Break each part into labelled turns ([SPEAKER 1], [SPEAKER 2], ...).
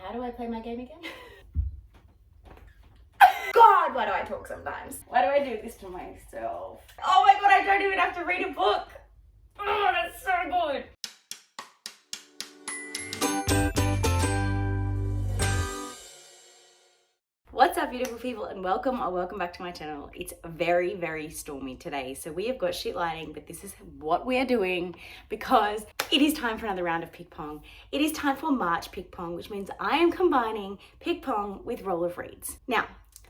[SPEAKER 1] How do I play my game again? God, why do I talk sometimes? Why do I do this to myself? Oh my God, I don't even have to read a book. Oh, that's so good. What's up, beautiful people, and welcome back to my channel. It's very, very stormy today, so we have got shit lighting, but this is what we are doing because it is time for another round of Ping-Pong. It is time for March Ping-Pong, which means I am combining Ping-Pong with Roll of Reads. Now,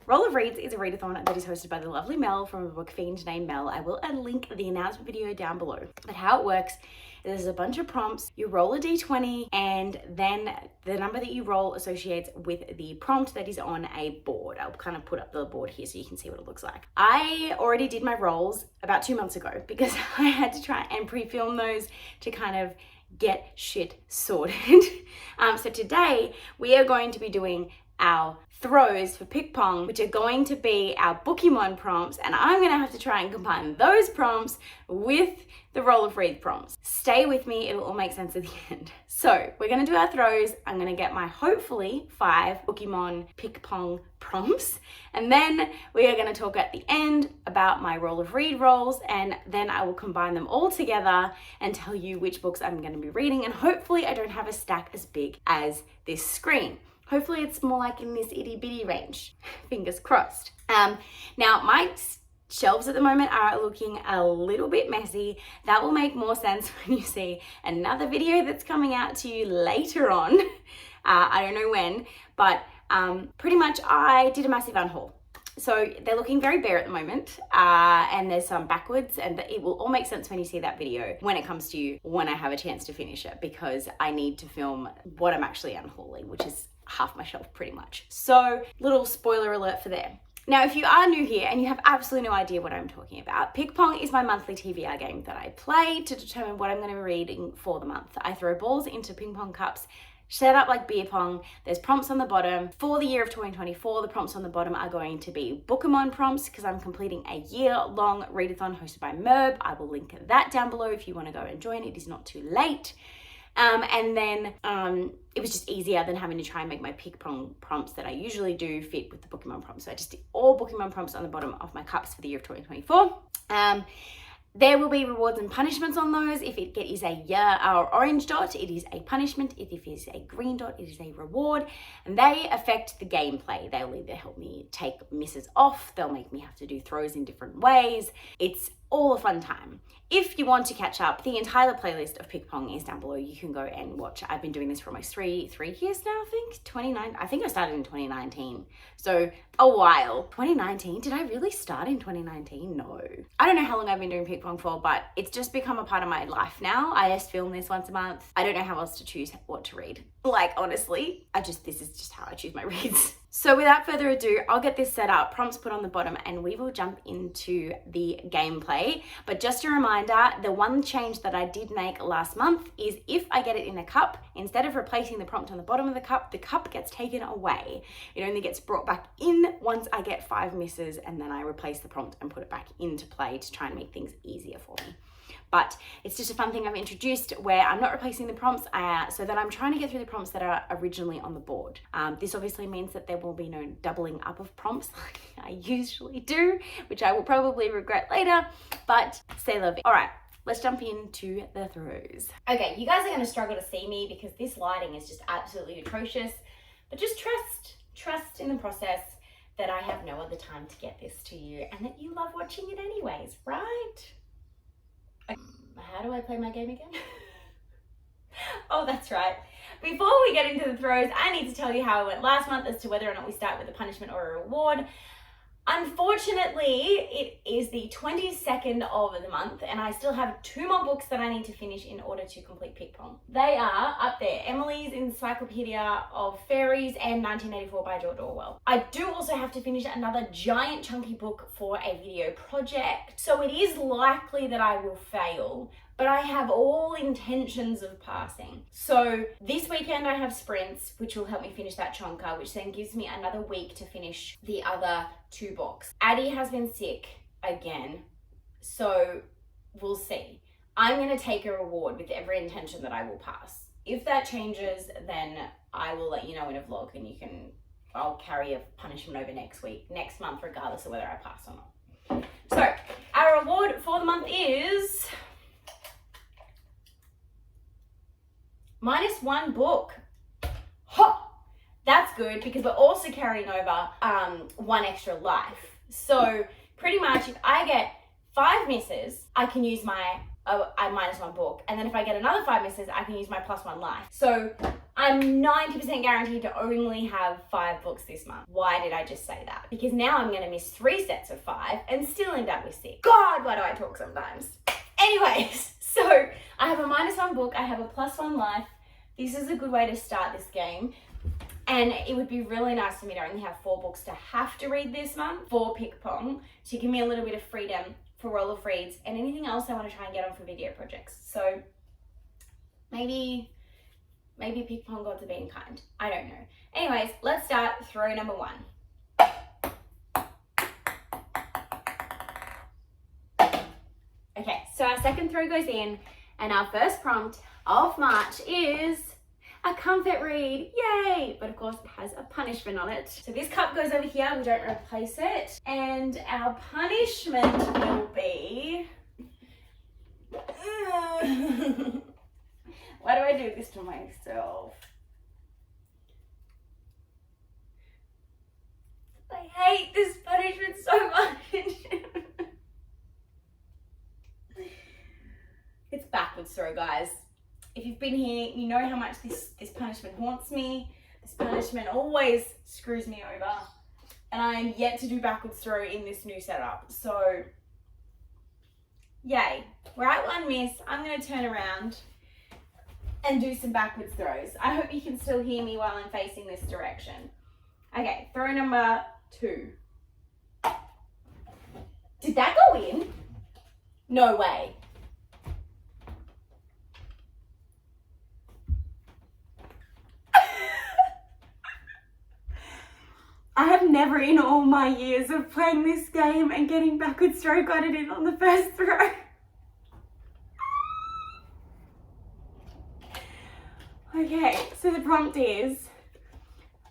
[SPEAKER 1] Roll of Reads is a readathon that is hosted by the lovely Mel from a book fiend named Mel. I will link the announcement video down below. But how it works is there's a bunch of prompts, you roll a d20, and then the number that you roll associates with the prompt that is on a board. I'll kind of put up the board here so you can see what it looks like. I already did my rolls about 2 months ago because I had to try and pre-film those to kind of get shit sorted. So today we are going to be doing our throws for Ping-Pong, which are going to be our Bookemon prompts, and I'm gonna have to try and combine those prompts with the Roll of Read prompts. Stay with me, it'll all make sense at the end. So we're gonna do our throws. I'm gonna get my hopefully 5 Bookemon Ping-Pong prompts, and then we are gonna talk at the end about my Roll of Read rolls, and then I will combine them all together and tell you which books I'm gonna be reading, and hopefully I don't have a stack as big as this screen. Hopefully it's more like in this itty bitty range, fingers crossed. Now my shelves at the moment are looking a little bit messy. That will make more sense when you see another video that's coming out to you later on. I don't know when, but pretty much I did a massive unhaul. So they're looking very bare at the moment, and there's some backwards, and it will all make sense when you see that video when it comes to you, when I have a chance to finish it, because I need to film what I'm actually unhauling, which is half my shelf pretty much. So little spoiler alert for there. Now, if you are new here and you have absolutely no idea what I'm talking about, Ping-Pong is my monthly TBR game that I play to determine what I'm going to be reading for the month. I throw balls into ping-pong cups, set up like beer pong. There's prompts on the bottom. For the year of 2024, the prompts on the bottom are going to be Bookemon prompts because I'm completing a year-long readathon hosted by Merb. I will link that down below if you want to go and join. It is not too late. And then it was just easier than having to try and make my Ping-Pong prompts that I usually do fit with the Bookemon prompts. So I just did all Bookemon prompts on the bottom of my cups for the year of 2024. There will be rewards and punishments on those. If it is a orange dot, it is a punishment. If it is a green dot, it is a reward. And they affect the gameplay. They'll either help me take misses off. They'll make me have to do throws in different ways. It's all a fun time. If you want to catch up, the entire playlist of Ping-Pong is down below. You can go and watch. I've been doing this for almost three years now, I think I started in 2019. So a while. 2019? Did I really start in 2019? No. I don't know how long I've been doing Ping-Pong for, but it's just become a part of my life now. I just film this once a month. I don't know how else to choose what to read. Like, honestly, this is just how I choose my reads. So without further ado, I'll get this set up, prompts put on the bottom, and we will jump into the gameplay. But just a reminder, the one change that I did make last month is if I get it in a cup, instead of replacing the prompt on the bottom of the cup gets taken away. It only gets brought back in once I get 5 misses, and then I replace the prompt and put it back into play to try and make things easier for me. But it's just a fun thing I've introduced where I'm not replacing the prompts so that I'm trying to get through the prompts that are originally on the board. This obviously means that there will be no doubling up of prompts like I usually do, which I will probably regret later, but c'est la vie. All right, let's jump into the throws. Okay, you guys are going to struggle to see me because this lighting is just absolutely atrocious, but just trust in the process that I have no other time to get this to you and that you love watching it anyways, right? How do I play my game again? Oh, that's right. Before we get into the throws, I need to tell you how it went last month as to whether or not we start with a punishment or a reward. Unfortunately, it is the 22nd of the month and I still have 2 more books that I need to finish in order to complete Ping-Pong. They are up there, Emily's Encyclopedia of Fairies and 1984 by George Orwell. I do also have to finish another giant chunky book for a video project, so it is likely that I will fail, but I have all intentions of passing. So this weekend I have sprints, which will help me finish that chonker, which then gives me another week to finish the other 2 books. Addie has been sick again, so we'll see. I'm gonna take a reward with every intention that I will pass. If that changes, then I will let you know in a vlog, and I'll carry a punishment over next month, regardless of whether I pass or not. So our reward for the month is -1 book. Ha! That's good, because we're also carrying over 1 extra life. So pretty much if I get 5 misses, I can use my -1 book. And then if I get another 5 misses, I can use my +1 life. So I'm 90% guaranteed to only have 5 books this month. Why did I just say that? Because now I'm gonna miss 3 sets of 5 and still end up with 6. God, why do I talk sometimes? Anyways, so I have a -1 book, I have a +1 life. This is a good way to start this game. And it would be really nice for me to only have 4 books to have to read this month for PickPong, to give me a little bit of freedom for Rollofreads and anything else I want to try and get on for video projects. So maybe PickPong gods are being kind. I don't know. Anyways, let's start throw number 1. Okay, so our second throw goes in, and our first prompt of March is a comfort read, yay! But of course it has a punishment on it. So this cup goes over here, we don't replace it. And our punishment will be... Why do I do this to myself? I hate this punishment so much. It's backwards throw, guys. If you've been here, you know how much this punishment haunts me. This punishment always screws me over. And I am yet to do backwards throw in this new setup. So, yay. We're at 1 miss. I'm going to turn around and do some backwards throws. I hope you can still hear me while I'm facing this direction. Okay, throw number 2. Did that go in? No way. I have never in all my years of playing this game and getting backwards throw got it in on the first throw. Okay, so the prompt is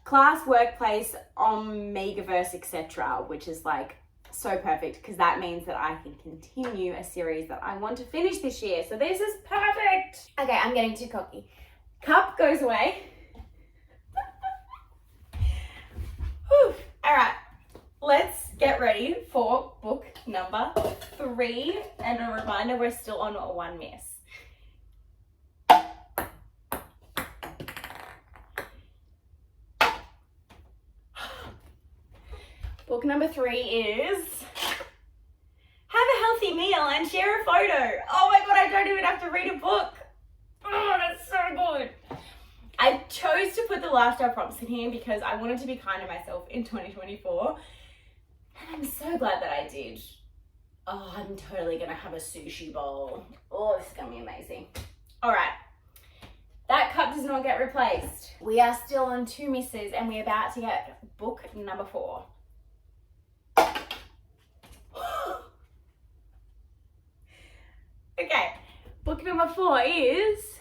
[SPEAKER 1] class, workplace, Omegaverse, etc., which is like so perfect because that means that I can continue a series that I want to finish this year. So this is perfect. Okay, I'm getting too cocky. Cup goes away. All right, let's get ready for book number 3. And a reminder, we're still on 1 miss. Book number 3 is have a healthy meal and share a photo. Oh my God, I don't even have to read a book. Oh, that's so good. I chose to put the lifestyle prompts in here because I wanted to be kind to myself in 2024. And I'm so glad that I did. Oh, I'm totally gonna have a sushi bowl. Oh, this is gonna be amazing. All right, that cup does not get replaced. We are still on 2 misses and we're about to get book number 4. Okay, book number 4 is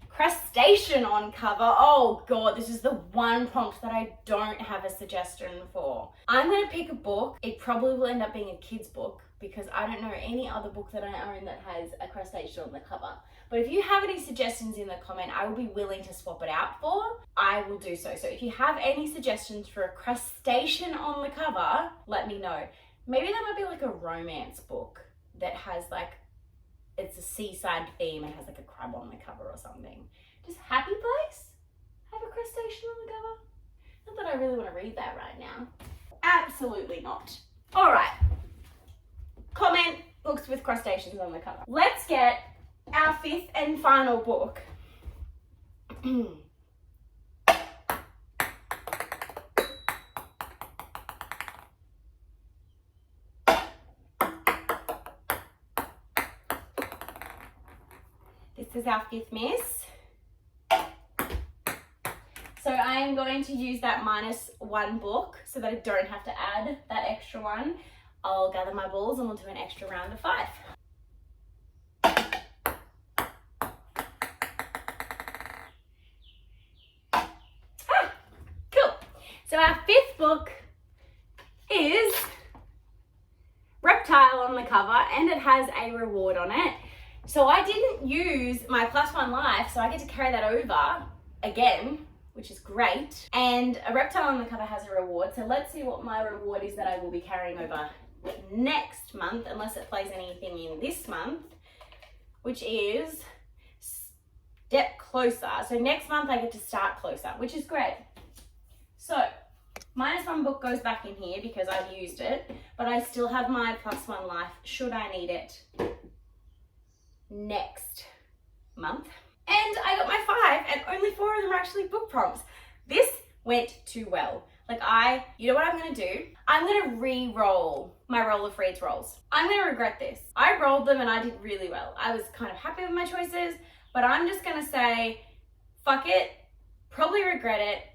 [SPEAKER 1] crustacean on cover. Oh God, this is the one prompt that I don't have a suggestion for. I'm gonna pick a book. It probably will end up being a kid's book because I don't know any other book that I own that has a crustacean on the cover. But if you have any suggestions in the comment, I will be willing to swap it out for. I will do so. So if you have any suggestions for a crustacean on the cover, let me know. Maybe that might be like a romance book that has like, it's a seaside theme and has like a crab on the cover or something. Does Happy Place have a crustacean on the cover? Not that I really want to read that right now. Absolutely not. All right. Comment books with crustaceans on the cover. Let's get our 5th and final book. This is our 5th miss. So I am going to use that -1 book so that I don't have to add that extra one. I'll gather my balls and we'll do an extra round of 5. So our fifth book is Reptile on the cover, and it has a reward on it. So I didn't use my +1 life, so I get to carry that over again, which is great. And a Reptile on the cover has a reward. So let's see what my reward is that I will be carrying over next month, unless it plays anything in this month, which is Step Closer. So next month I get to start closer, which is great. So -1 book goes back in here because I've used it, but I still have my +1 life should I need it next month. And I got my 5, and only 4 of them are actually book prompts. This went too well. Like you know what I'm gonna do? I'm gonna re-roll my Rollofreads rolls. I'm gonna regret this. I rolled them and I did really well. I was kind of happy with my choices, but I'm just gonna say, fuck it, probably regret it,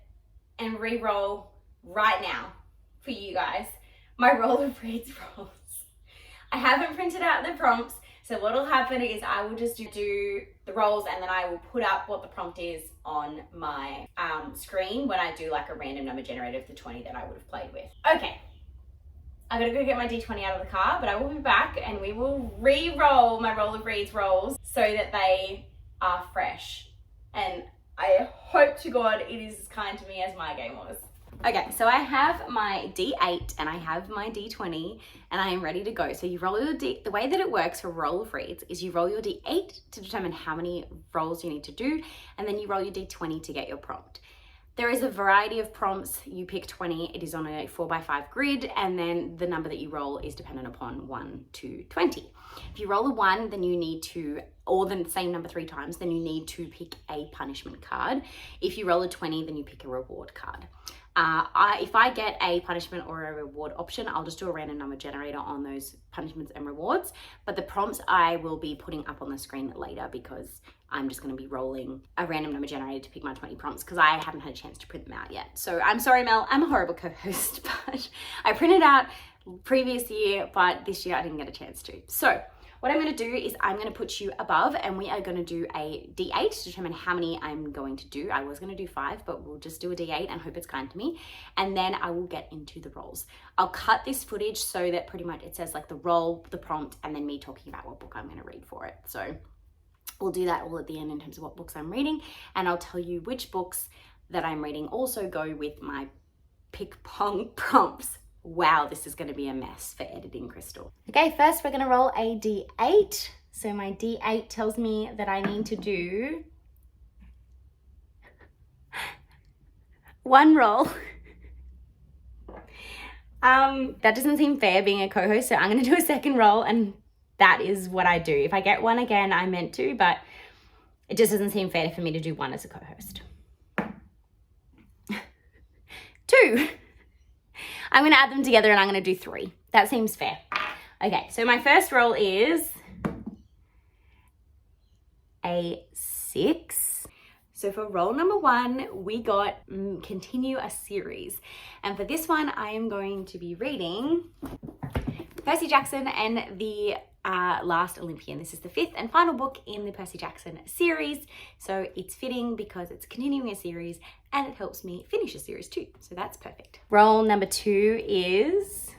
[SPEAKER 1] and re-roll right now for you guys my Rollofreads rolls. I haven't printed out the prompts, so what'll happen is I will just do the rolls, and then I will put up what the prompt is on my screen when I do like a random number generator of the 20 that I would have played with. Okay, I'm gonna go get my D20 out of the car, but I will be back and we will re-roll my Rollofreads rolls so that they are fresh. And I hope to God it is as kind to me as my game was. Okay, so I have my D8 and I have my D20 and I am ready to go. So you roll your the way that it works for Rollofreads is you roll your D8 to determine how many rolls you need to do, and then you roll your D20 to get your prompt. There is a variety of prompts. You pick 20, it is on a 4x5 grid, and then the number that you roll is dependent upon 1 to 20. If you roll a 1, then you need to, or the same number 3 times, then you need to pick a punishment card. If you roll a 20, then you pick a reward card. If I get a punishment or a reward option, I'll just do a random number generator on those punishments and rewards. But the prompts I will be putting up on the screen later because I'm just going to be rolling a random number generator to pick my 20 prompts because I haven't had a chance to print them out yet. So I'm sorry, Mel, I'm a horrible co-host, but I printed out previous year, but this year I didn't get a chance to. So what I'm going to do is I'm going to put you above, and we are going to do a D8 to determine how many I'm going to do. I was going to do 5, but we'll just do a D8 and hope it's kind to me. And then I will get into the rolls. I'll cut this footage so that pretty much it says like the roll, the prompt, and then me talking about what book I'm going to read for it. So we'll do that all at the end in terms of what books I'm reading. And I'll tell you which books that I'm reading also go with my Ppong prompts. Wow, this is going to be a mess for editing, Crystal. Okay, first we're going to roll a D8. So my D8 tells me that I need to do 1 roll. That doesn't seem fair being a co-host, so I'm going to do a second roll, and that is what I do. If I get 1 again, I meant to, but it just doesn't seem fair for me to do 1 as a co-host. 2. I'm going to add them together and I'm going to do 3. That seems fair. Okay, so my first roll is a 6. So for roll number 1, we got continue a series. And for this one, I am going to be reading Percy Jackson and the Last Olympian. This is the 5th and final book in the Percy Jackson series. So it's fitting because it's continuing a series and it helps me finish a series too. So that's perfect. Roll number 2 is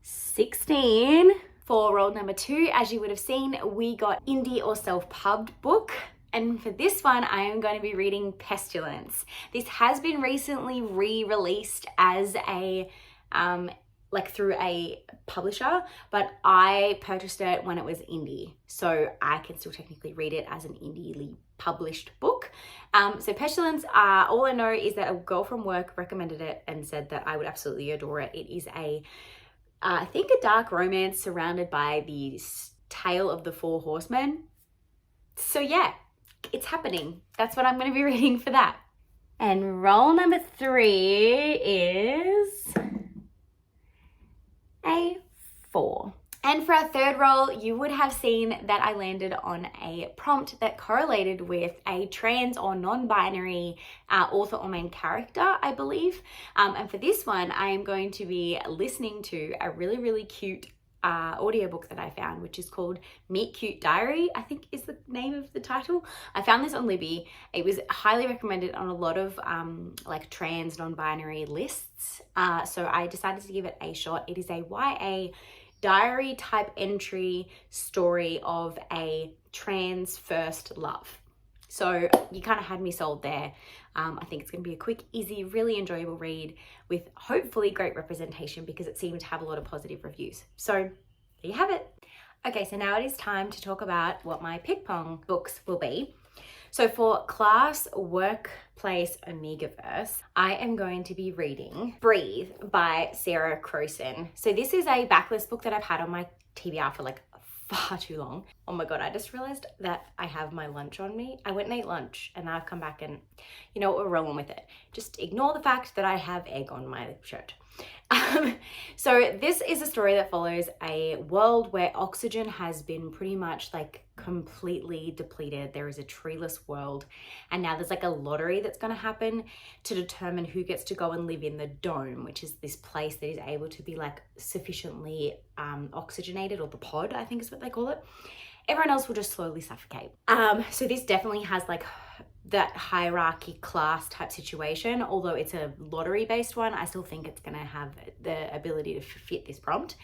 [SPEAKER 1] 16. For roll number 2, as you would have seen, we got indie or self-pubbed book. And for this one, I am going to be reading Pestilence. This has been recently re-released as a like through a publisher, but I purchased it when it was indie. So I can still technically read it as an indie published book. So Pestilence, all I know is that a girl from work recommended it and said that I would absolutely adore it. It is I think a dark romance surrounded by the tale of the 4 horsemen. So yeah, it's happening. That's what I'm going to be reading for that. And roll number 3 is a 4. And for our third roll, you would have seen that I landed on a prompt that correlated with a trans or non-binary author or main character, I believe. And for this one, I am going to be listening to a really, really cute audiobook that I found, which is called Meet Cute Diary, I think is the name of the title. I found this on Libby. It was highly recommended on a lot of like trans non-binary lists. So I decided to give it a shot. It is a YA diary type entry story of a trans first love. So you kind of had me sold there. I think it's going to be a quick, easy, really enjoyable read with hopefully great representation because it seemed to have a lot of positive reviews. So there you have it. Okay, so now it is time to talk about what my Ppong books will be. So for class, workplace, Omegaverse, I am going to be reading Breathe by Sarah Crowson. So this is a backlist book that I've had on my TBR for like far too long. Oh my God, I just realized that I have my lunch on me. I went and ate lunch and now I've come back and you know what, we're rolling with it. Just ignore the fact that I have egg on my shirt. So this is a story that follows a world where oxygen has been pretty much like completely depleted. There is a treeless world and now there's like a lottery that's going to happen to determine who gets to go and live in the dome, which is this place that is able to be like sufficiently oxygenated, or the pod I think is what they call it. Everyone else will just slowly suffocate. So this definitely has like that hierarchy class type situation. Although it's a lottery based one, I still think it's going to have the ability to fit this prompt.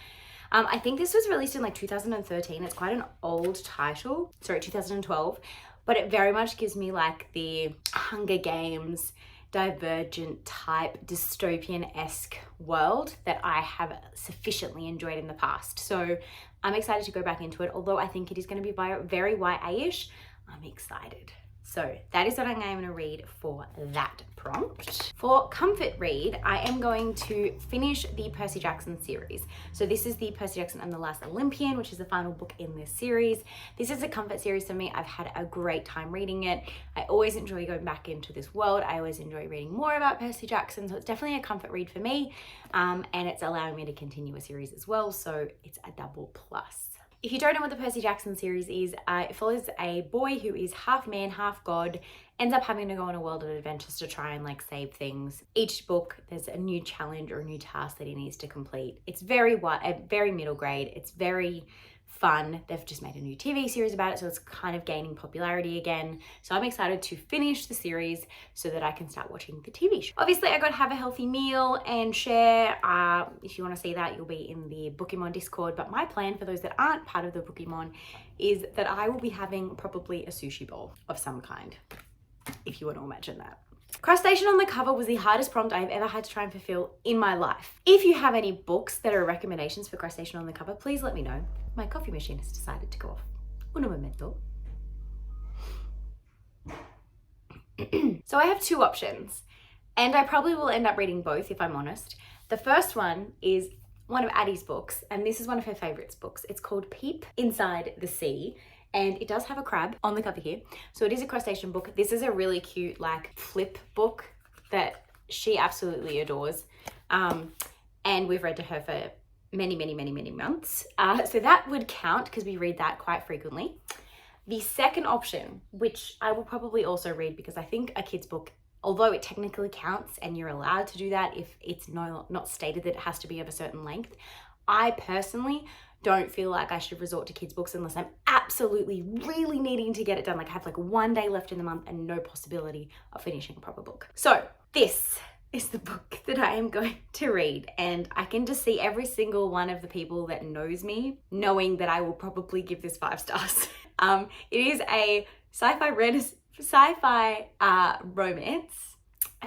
[SPEAKER 1] I think this was released in like 2013. It's quite an old title, sorry, 2012, but it very much gives me like the Hunger Games, Divergent type dystopian-esque world that I have sufficiently enjoyed in the past. So I'm excited to go back into it. Although I think it is going to be very YA-ish, I'm excited. So that is what I'm going to read for that prompt. For comfort read, I am going to finish the Percy Jackson series. So this is the Percy Jackson and the Last Olympian, which is the final book in this series. This is a comfort series for me. I've had a great time reading it. I always enjoy going back into this world. I always enjoy reading more about Percy Jackson. So it's definitely a comfort read for me. And it's allowing me to continue a series as well. So it's a double plus. If you don't know what the Percy Jackson series is, it follows a boy who is half man, half god, ends up having to go on a world of adventures to try and like save things. Each book, there's a new challenge or a new task that he needs to complete. It's very middle grade. It's very fun. They've just made a new TV series about it, so it's kind of gaining popularity again. So I'm excited to finish the series so that I can start watching the TV show. Obviously, I got to have a healthy meal and share. If you want to see that, you'll be in the Bookemon Discord. But my plan for those that aren't part of the Bookemon is that I will be having probably a sushi bowl of some kind, if you want to imagine that. Crustacean on the Cover was the hardest prompt I've ever had to try and fulfill in my life. If you have any books that are recommendations for Crustacean on the Cover, please let me know. My coffee machine has decided to go off. Un momento. So I have two options, and I probably will end up reading both if I'm honest. The first one is one of Addie's books, and this is one of her favorites books. It's called Peep Inside the Sea. And it does have a crab on the cover here. So it is a crustacean book. This is a really cute like flip book that she absolutely adores. And we've read to her for many months. So that would count because we read that quite frequently. The second option, which I will probably also read because I think a kid's book, although it technically counts and you're allowed to do that if it's not stated that it has to be of a certain length, I personally don't feel like I should resort to kids' books unless I'm absolutely really needing to get it done. Like I have like one day left in the month and no possibility of finishing a proper book. So this is the book that I am going to read, and I can just see every single one of the people that knows me knowing that I will probably give this 5 stars. It is a sci-fi romance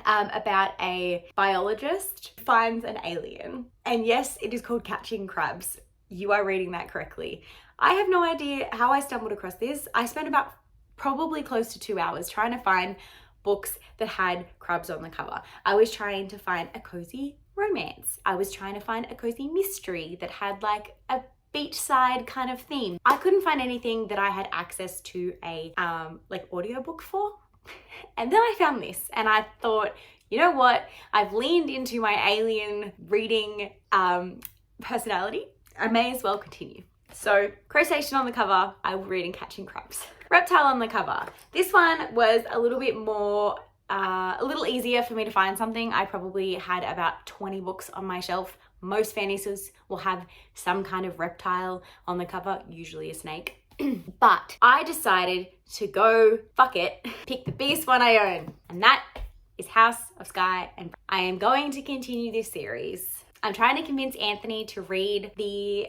[SPEAKER 1] about a biologist who finds an alien. And yes, it is called Catching Crabs. You are reading that correctly. I have no idea how I stumbled across this. I spent about probably close to 2 hours trying to find books that had crabs on the cover. I was trying to find a cozy romance. I was trying to find a cozy mystery that had like a beachside kind of theme. I couldn't find anything that I had access to a like audiobook for. And then I found this and I thought, you know what? I've leaned into my alien reading personality. I may as well continue. So, Crustacean on the cover, I will read in Catching Crabs. Reptile on the cover. This one was a little bit more, a little easier for me to find something. I probably had about 20 books on my shelf Most fantasys will have some kind of reptile on the cover, usually a snake. But I decided to go, fuck it, pick the biggest one I own, and that is House of Sky and I am going to continue this series. I'm trying to convince Anthony to read the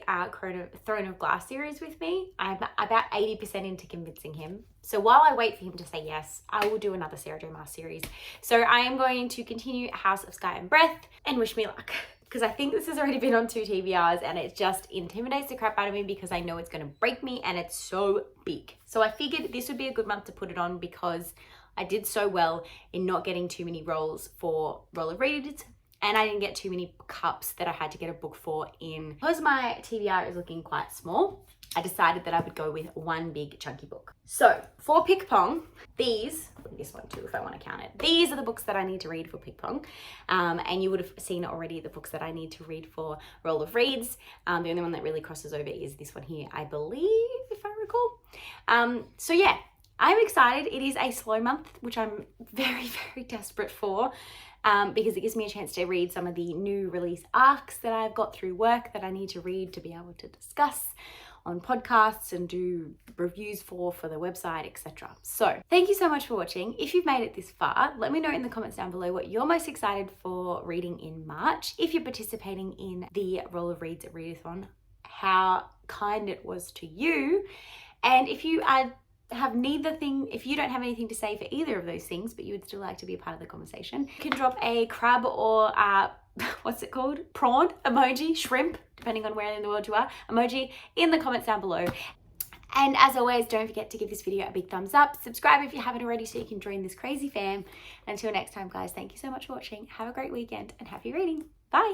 [SPEAKER 1] Throne of Glass series with me. I'm about 80% into convincing him. So while I wait for him to say yes, I will do another Sarah J. Maas series. So I am going to continue House of Sky and Breath, and wish me luck. Because I think this has already been on 2 TBRs and it just intimidates the crap out of me because I know it's going to break me and it's so big. So I figured this would be a good month to put it on because I did so well in not getting too many rolls for Rollofreadsathon, and I didn't get too many cups that I had to get a book for in. Because my TBR is looking quite small, I decided that I would go with one big chunky book. So for Ping-Pong, this one too if I want to count it. These are the books that I need to read for Ping-Pong. And you would have seen already the books that I need to read for Roll of Reads. The only one that really crosses over is this one here, I believe, if I recall. So yeah, I'm excited. It is a slow month, which I'm very, very desperate for. Because it gives me a chance to read some of the new release arcs that I've got through work that I need to read to be able to discuss on podcasts and do reviews for the website, etc. So thank you so much for watching. If you've made it this far, let me know in the comments down below what you're most excited for reading in March. If you're participating in the Roll of Reads at Readathon, how kind it was to you. And if you if you don't have anything to say for either of those things, but you would still like to be a part of the conversation, you can drop a crab or what's it called? Prawn emoji, shrimp, depending on where in the world you are, emoji in the comments down below. And as always, don't forget to give this video a big thumbs up. Subscribe if you haven't already so you can join this crazy fam. And until next time, guys, thank you so much for watching. Have a great weekend and happy reading. Bye.